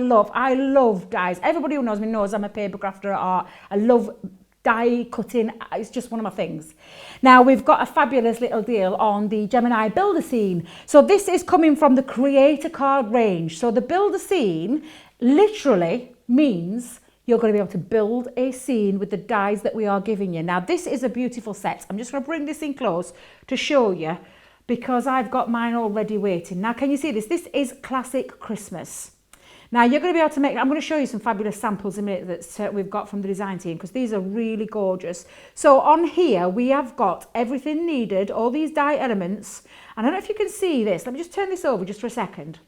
love dies. Everybody who knows me knows I'm a paper crafter at art. I love die cutting. It's just one of my things. Now we've got a fabulous little deal on the Gemini Builder Scene. So this is coming from the Creator card range. So the Builder Scene literally means you're going to be able to build a scene with the dies that we are giving you. Now this is a beautiful set. I'm just going to bring this in close to show you, because I've got mine already waiting. Now can you see this? This is classic Christmas. Now you're going to be able to make, I'm going to show you some fabulous samples in a minute that we've got from the design team, because these are really gorgeous. So on here we have got everything needed, all these die elements. And I don't know if you can see this. Let me just turn this over just for a second.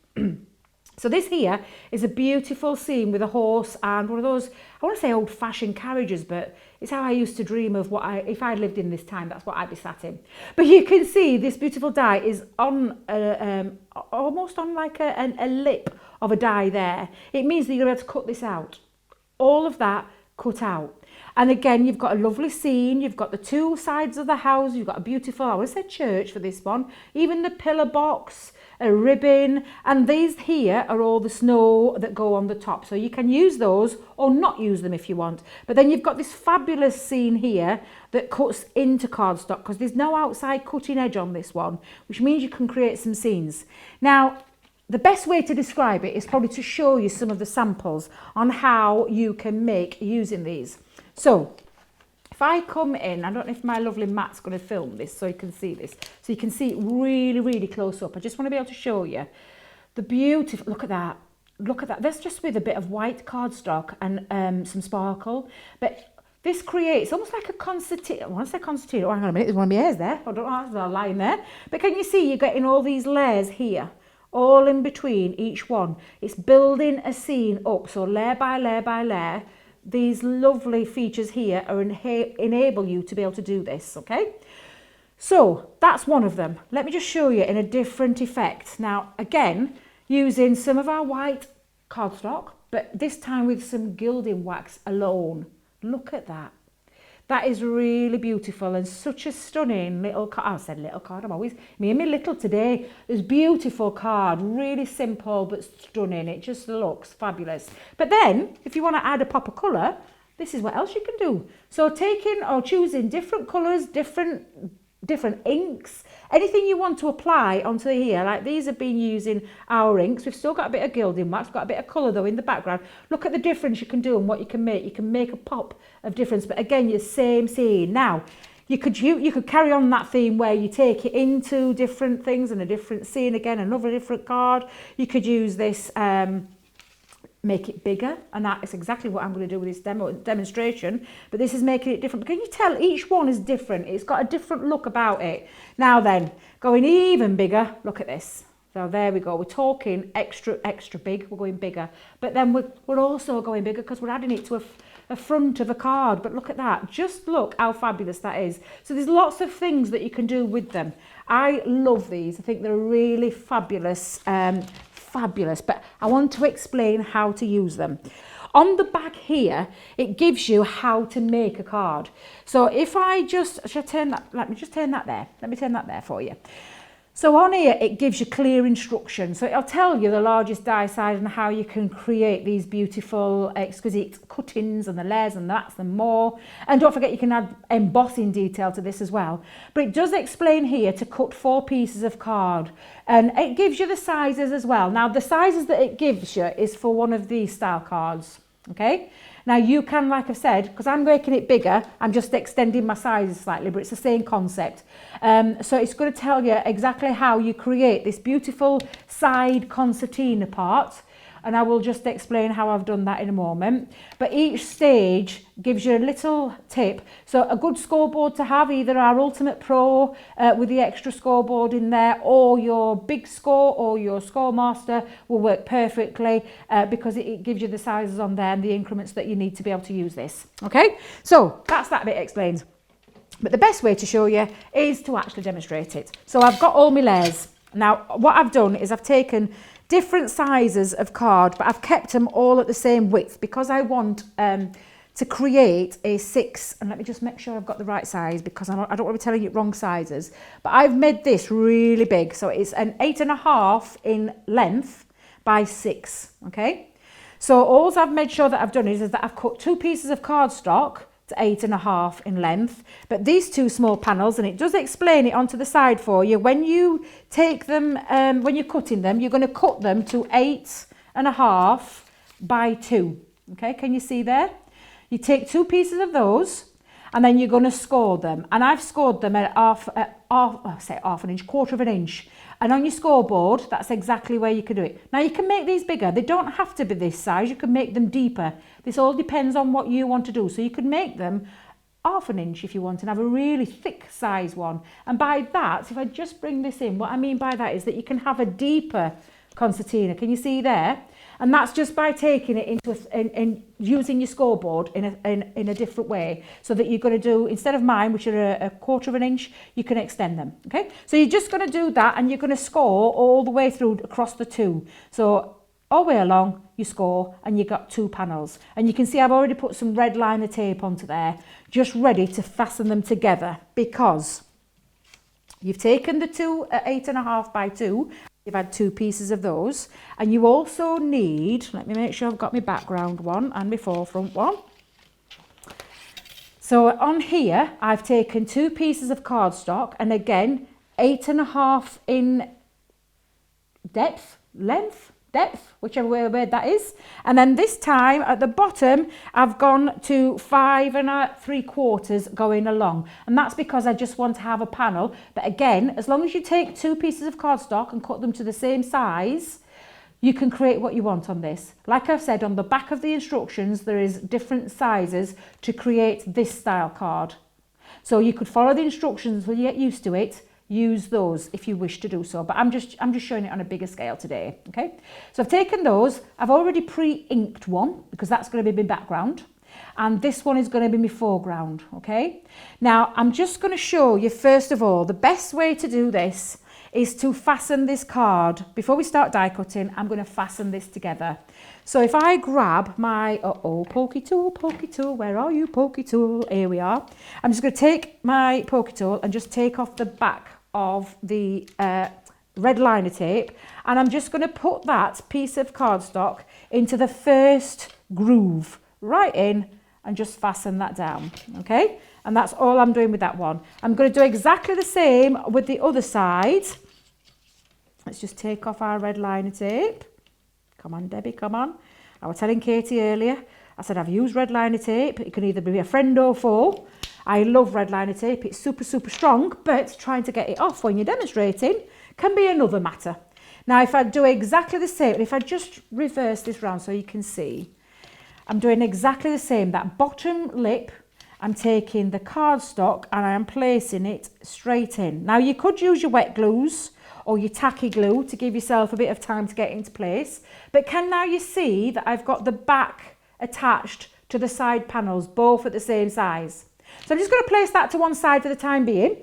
So this here is a beautiful scene with a horse and one of those, I want to say old-fashioned carriages, but it's how I used to dream of what if I lived in this time, that's what I'd be sat in. But you can see this beautiful die is on almost on like a lip of a die there. It means that you're able to cut this out. All of that cut out. And again, you've got a lovely scene. You've got the two sides of the house. You've got a beautiful, I would say, church for this one. Even the pillar box, a ribbon, and these here are all the snow that go on the top. So you can use those or not use them if you want. But then you've got this fabulous scene here that cuts into cardstock, because there's no outside cutting edge on this one, which means you can create some scenes. Now, the best way to describe it is probably to show you some of the samples on how you can make using these. So if I come in, I don't know if my lovely Matt's going to film this so you can see this. So you can see it really, really close up. I just want to be able to show you the beautiful, look at that. Look at that. That's just with a bit of white cardstock and some sparkle. But this creates almost like a concertina. I want to say concertina. Oh, hang on a minute. There's one of my hairs there. I don't know. There's a line there. But can you see you're getting all these layers here, all in between each one. It's building a scene up. So layer by layer by layer. These lovely features here are enable you to be able to do this, okay? So that's one of them. Let me just show you in a different effect. Now, again, using some of our white cardstock, but this time with some gilding wax alone. Look at that. That is really beautiful and such a stunning little card. I said little card, I'm always, me and me little today. This beautiful card, really simple but stunning. It just looks fabulous. But then, if you want to add a pop of colour, this is what else you can do. So taking or choosing different colours, different inks, anything you want to apply onto here, like these have been using our inks. We've still got a bit of gilding wax, got a bit of colour though in the background. Look at the difference you can do and what you can make. You can make a pop of difference, but again, your same scene. Now, you could carry on that theme where you take it into different things and a different scene again, another different card. You could use this, make it bigger, and that is exactly what I'm going to do with this demonstration, but this is making it different. Can you tell each one is different? It's got a different look about it. Now then, going even bigger, look at this. So there we go, we're talking extra big, we're going bigger, but then we're also going bigger because we're adding it to a front of a card. But look at that, just look how fabulous that is. So there's lots of things that you can do with them. I love these. I think they're really fabulous, but I want to explain how to use them. On the back here, it gives you how to make a card. So if I just, should I turn that, let me just turn that there. Let me turn that there for you. So on here, it gives you clear instructions. So it'll tell you the largest die size and how you can create these beautiful, exquisite cuttings and the layers and that's and more. And don't forget, you can add embossing detail to this as well. But it does explain here to cut 4 pieces of card. And it gives you the sizes as well. Now, the sizes that it gives you is for one of these style cards, okay? Now you can, like I've said, because I'm making it bigger, I'm just extending my sizes slightly, but it's the same concept. So it's going to tell you exactly how you create this beautiful side concertina part. And I will just explain how I've done that in a moment. But each stage gives you a little tip. So a good scoreboard to have, either our Ultimate Pro with the extra scoreboard in there, or your Big Score or your Score Master will work perfectly because it gives you the sizes on there and the increments that you need to be able to use this. Okay, so that's that bit explained. But the best way to show you is to actually demonstrate it. So I've got all my layers. Now what I've done is I've taken different sizes of card, but I've kept them all at the same width because I want to create a 6, and let me just make sure I've got the right size because I don't want to be telling you wrong sizes, but I've made this really big, so it's an 8.5 in length by 6, okay? So all I've made sure that I've done is that I've cut 2 pieces of cardstock to 8.5 in length, but these 2 small panels, and it does explain it onto the side for you, when you take them, when you're cutting them, you're going to cut them to 8.5 by 2. Okay, can you see there? You take 2 pieces of those, and then you're going to score them, and I've scored them at half an inch, quarter of an inch. And on your scoreboard, that's exactly where you can do it. Now you can make these bigger. They don't have to be this size. You can make them deeper. This all depends on what you want to do. So you can make them half an inch if you want and have a really thick size one. And by that, if I just bring this in, what I mean by that is that you can have a deeper concertina. Can you see there? And that's just by taking it into and using your scoreboard in a different way, so that you're going to do, instead of mine, which are a quarter of an inch, you can extend them. Okay, so you're just going to do that, and you're going to score all the way through across the 2. So all the way along you score, and you got 2 panels, and you can see I've already put some red liner tape onto there, just ready to fasten them together, because you've taken the 2 at 8.5 by 2. You've had 2 pieces of those, and you also need, let me make sure I've got my background one and my forefront one. So on here I've taken 2 pieces of cardstock, and again 8.5 in depth, whichever word that is, and then this time at the bottom I've gone to 5 3/4 going along, and that's because I just want to have a panel. But again, as long as you take 2 pieces of cardstock and cut them to the same size, you can create what you want on this. Like I've said, on the back of the instructions there is different sizes to create this style card, so you could follow the instructions when you get used to it. Use those if you wish to do so, but I'm just showing it on a bigger scale today. Okay, so I've taken those. I've already pre-inked one because that's going to be my background, and this one is going to be my foreground. Okay, now I'm just going to show you first of all the best way to do this is to fasten this card. Before we start die cutting, I'm going to fasten this together. So if I grab my pokey tool, where are you, pokey tool? Here we are. I'm just going to take my pokey tool and just take off the back of the red liner tape, and I'm just going to put that piece of cardstock into the first groove right in and just fasten that down. Okay, and that's all I'm doing with that one. I'm going to do exactly the same with the other side. Let's just take off our red liner tape. Come on, Debbie, come on. I was telling Katie earlier, I said I've used red liner tape. It can either be a friend or foe. I love red liner tape. It's super, super strong, but trying to get it off when you're demonstrating can be another matter. Now, if I do exactly the same, if I just reverse this round so you can see, I'm doing exactly the same. That bottom lip, I'm taking the cardstock and I am placing it straight in. Now, you could use your wet glues or your tacky glue to give yourself a bit of time to get into place. But now you see that I've got the back attached to the side panels, both at the same size. So I'm just going to place that to one side for the time being.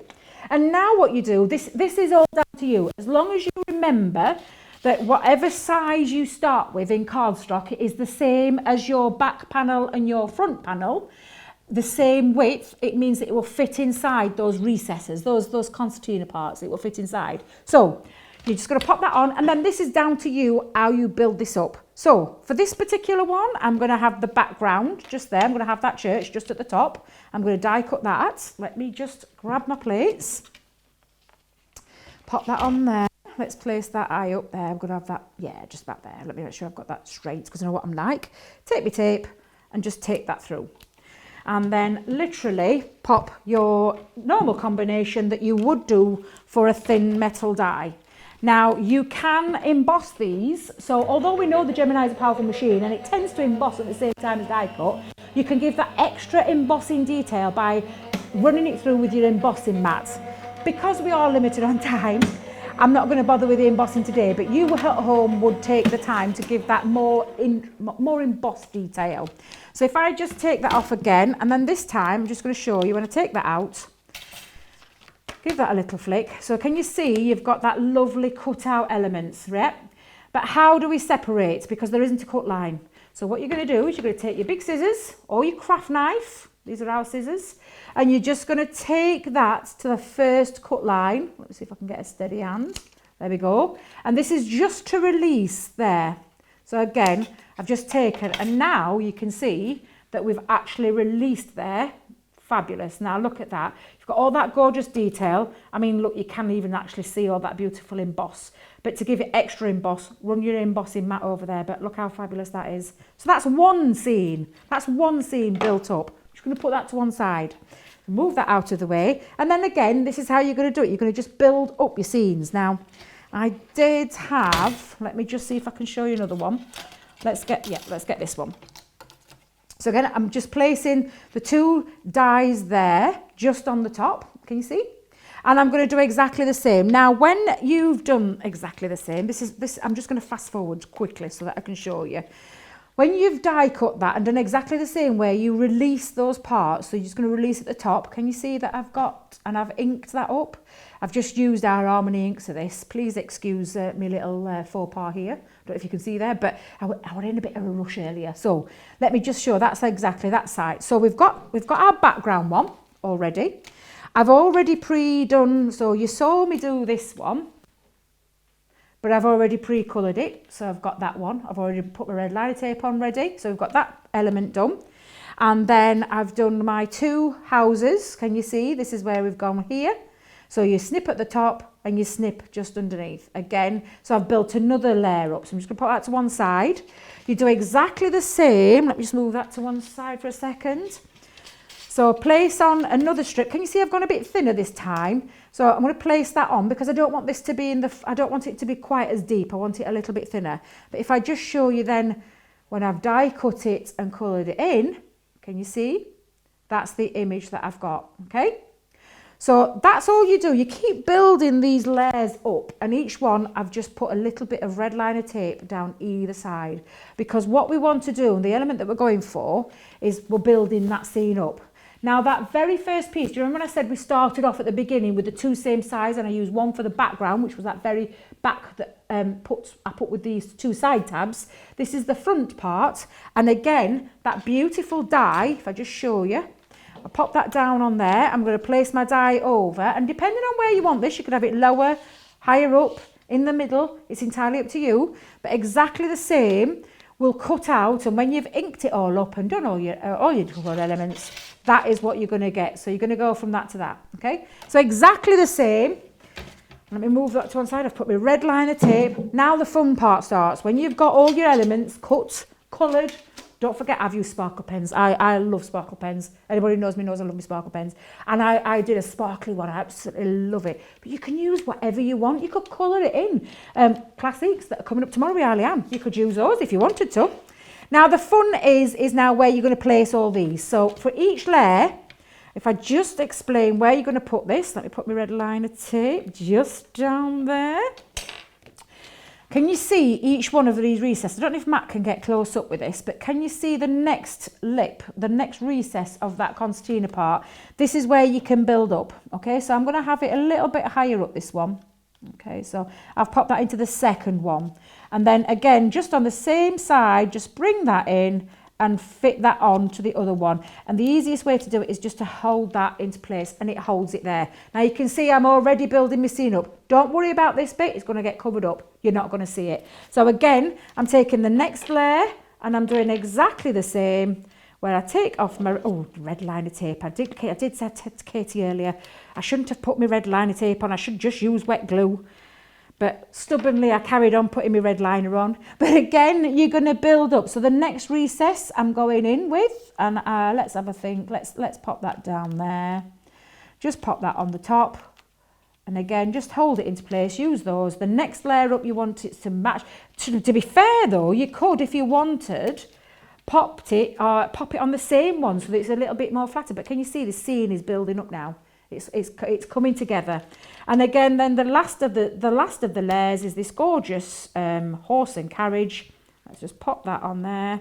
And now what you do, this is all down to you. As long as you remember that whatever size you start with in cardstock is the same as your back panel and your front panel, the same width, it means that it will fit inside those recesses, those concertina parts, it will fit inside. So you're just going to pop that on, and then this is down to you how you build this up. So for this particular one, I'm going to have the background just there. I'm going to have that church just at the top. I'm going to die cut that. Let me just grab my plates, pop that on there. Let's place that eye up there. I'm going to have that, yeah, just about there. Let me make sure I've got that straight because I know what I'm like. Take my tape and just take that through. And then literally pop your normal combination that you would do for a thin metal die. Now you can emboss these, so although we know the Gemini is a powerful machine and it tends to emboss at the same time as die cut, you can give that extra embossing detail by running it through with your embossing mat. Because we are limited on time, I'm not going to bother with the embossing today, but you at home would take the time to give that more embossed detail. So if I just take that off again, and then this time I'm just going to show you when I take that out, give that a little flick. So can you see you've got that lovely cut out elements, right? But how do we separate? Because there isn't a cut line. So what you're going to do is you're going to take your big scissors or your craft knife, these are our scissors, and you're just going to take that to the first cut line. Let's see if I can get a steady hand. There we go. And this is just to release there. So again, I've just taken, and now you can see that we've actually released there. Fabulous. Now look at that. You've got all that gorgeous detail. I mean, look, you can even actually see all that beautiful emboss. But to give it extra emboss, run your embossing mat over there. But look how fabulous that is. So that's one scene. That's one scene built up. I'm just going to put that to one side. Move that out of the way. And then again, this is how you're going to do it. You're going to just build up your scenes. Now, I did have, let me just see if I can show you another one. Let's get this one. So again, I'm just placing the two dies there, just on the top. Can you see? And I'm going to do exactly the same. Now, when you've done exactly the same, I'm just going to fast forward quickly so that I can show you. When you've die cut that and done exactly the same way, you release those parts. So you're just going to release at the top. Can you see that I've inked that up? I've just used our Harmony inks for this. Please excuse me little faux pas here. Don't know if you can see there, but I was in a bit of a rush earlier. So let me just show that's exactly that side. So we've got our background one already. I've already pre-done, so you saw me do this one, but I've already pre-coloured it. So I've got that one. I've already put my red liner tape on ready. So we've got that element done. And then I've done my two houses. Can you see? This is where we've gone here. So you snip at the top and you snip just underneath again. So I've built another layer up. So I'm just going to put that to one side. You do exactly the same. Let me just move that to one side for a second. So place on another strip. Can you see I've gone a bit thinner this time? So I'm going to place that on because I don't want this to be I don't want it to be quite as deep. I want it a little bit thinner. But if I just show you then when I've die cut it and coloured it in, can you see? That's the image that I've got, okay? So that's all you do. You keep building these layers up, and each one I've just put a little bit of red liner tape down either side, because what we want to do, and the element that we're going for, is we're building that scene up. Now that very first piece, do you remember when I said we started off at the beginning with the two same size, and I used one for the background, which was that very back that I put with these two side tabs. This is the front part, and again that beautiful die, if I just show you, I pop that down on there. I'm going to place my die over, and depending on where you want this, you could have it lower, higher up, in the middle. It's entirely up to you, but exactly the same will cut out, and when you've inked it all up and done all your colour elements, that is what you're going to get. So you're going to go from that to that, okay? So exactly the same. Let me move that to one side. I've put my red liner tape. Now the fun part starts. When you've got all your elements cut, coloured, don't forget I've used sparkle pens. I love sparkle pens. Anybody who knows me knows I love my sparkle pens. And I did a sparkly one. I absolutely love it. But you can use whatever you want. You could colour it in. Classics that are coming up tomorrow with Alianne. You could use those if you wanted to. Now the fun is now where you're going to place all these. So for each layer, if I just explain where you're going to put this. Let me put my red liner tape just down there. Can you see each one of these recesses? I don't know if Matt can get close up with this, but can you see the next lip, the next recess of that concertina part? This is where you can build up, okay? So I'm going to have it a little bit higher up, this one. Okay, so I've popped that into the second one. And then again, just on the same side, just bring that in and fit that on to the other one. And the easiest way to do it is just to hold that into place, and it holds it there. Now you can see I'm already building my scene up. Don't worry about this bit, it's going to get covered up. You're not going to see it. So again, I'm taking the next layer and I'm doing exactly the same, where I take off my red liner tape. I did say to Katie earlier, I shouldn't have put my red liner tape on, I should just use wet glue. But stubbornly, I carried on putting my red liner on. But again, you're going to build up. So the next recess I'm going in with, and let's have a think. Let's pop that down there. Just pop that on the top. And again, just hold it into place. Use those. The next layer up, you want it to match. To be fair, though, you could, if you wanted, pop it on the same one so that it's a little bit more flatter. But can you see the scene is building up now? It's coming together. And again, then the last of the layers is this gorgeous horse and carriage. Let's just pop that on there.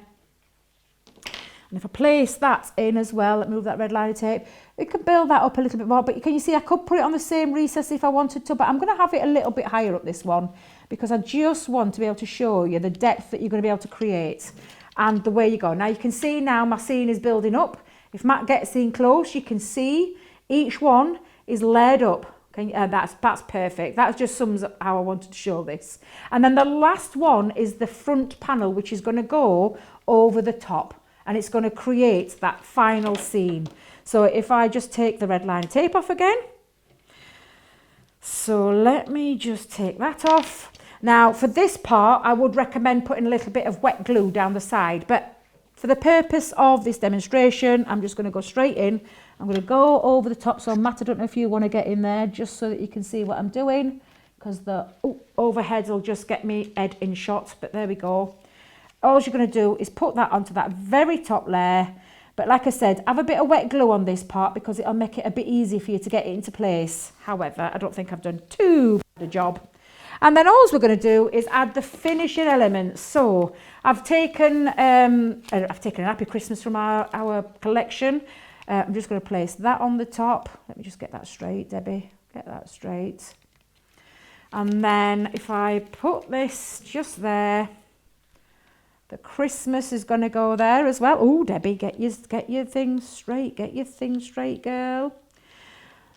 And if I place that in as well, move that red liner tape, we can build that up a little bit more. But can you see I could put it on the same recess if I wanted to, but I'm going to have it a little bit higher up, this one, because I just want to be able to show you the depth that you're going to be able to create and the way you go. Now you can see now my scene is building up. If Matt gets in close, you can see each one is layered up. That's perfect. That just sums up how I wanted to show this. And then the last one is the front panel, which is going to go over the top, and it's going to create that final scene. So if I just take the red line tape off again. So let me just take that off. Now for this part, I would recommend putting a little bit of wet glue down the side, but for the purpose of this demonstration, I'm just going to go straight in. I'm going to go over the top. So Matt, I don't know if you want to get in there just so that you can see what I'm doing, because the overheads will just get me head in shot, but there we go. All you're going to do is put that onto that very top layer. But like I said, have a bit of wet glue on this part because it'll make it a bit easier for you to get it into place. However, I don't think I've done too bad a job. And then all we're going to do is add the finishing elements. So I've taken a Happy Christmas from our collection. I'm just going to place that on the top. Let me just get that straight, Debbie. Get that straight. And then if I put this just there, the Christmas is going to go there as well. Oh, Debbie, get your things straight. Get your things straight, girl.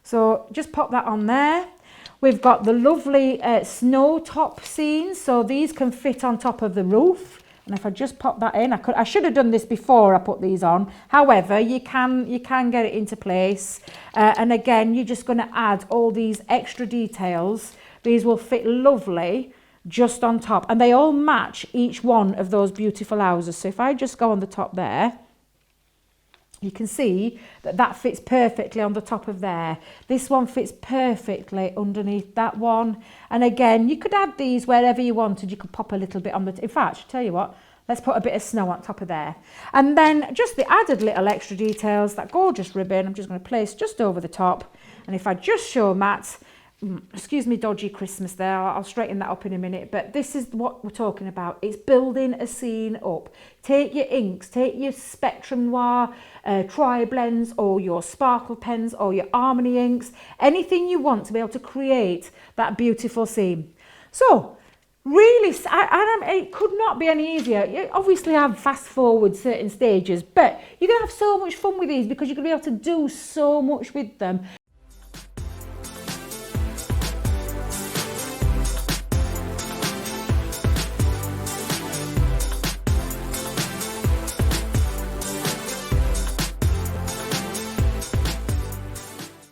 So just pop that on there. We've got the lovely snow top scenes. So these can fit on top of the roof. And if I just pop that in, I should have done this before I put these on. However, you can get it into place. And again, you're just going to add all these extra details. These will fit lovely just on top, and they all match each one of those beautiful houses. So if I just go on the top there, you can see that fits perfectly on the top of there. This one fits perfectly underneath that one. And again, you could add these wherever you wanted. You could pop a little bit on the, in fact, tell you what, let's put a bit of snow on top of there. And then just the added little extra details, that gorgeous ribbon, I'm just going to place just over the top. And if I just show Matt, excuse me, dodgy Christmas there, I'll straighten that up in a minute, but this is what we're talking about. It's building a scene up. Take your inks, take your Spectrum Noir, tri-blends, or your sparkle pens, or your Harmony inks, anything you want to be able to create that beautiful scene. So really, it could not be any easier. You obviously have fast forward certain stages, but you're going to have so much fun with these because you're going to be able to do so much with them.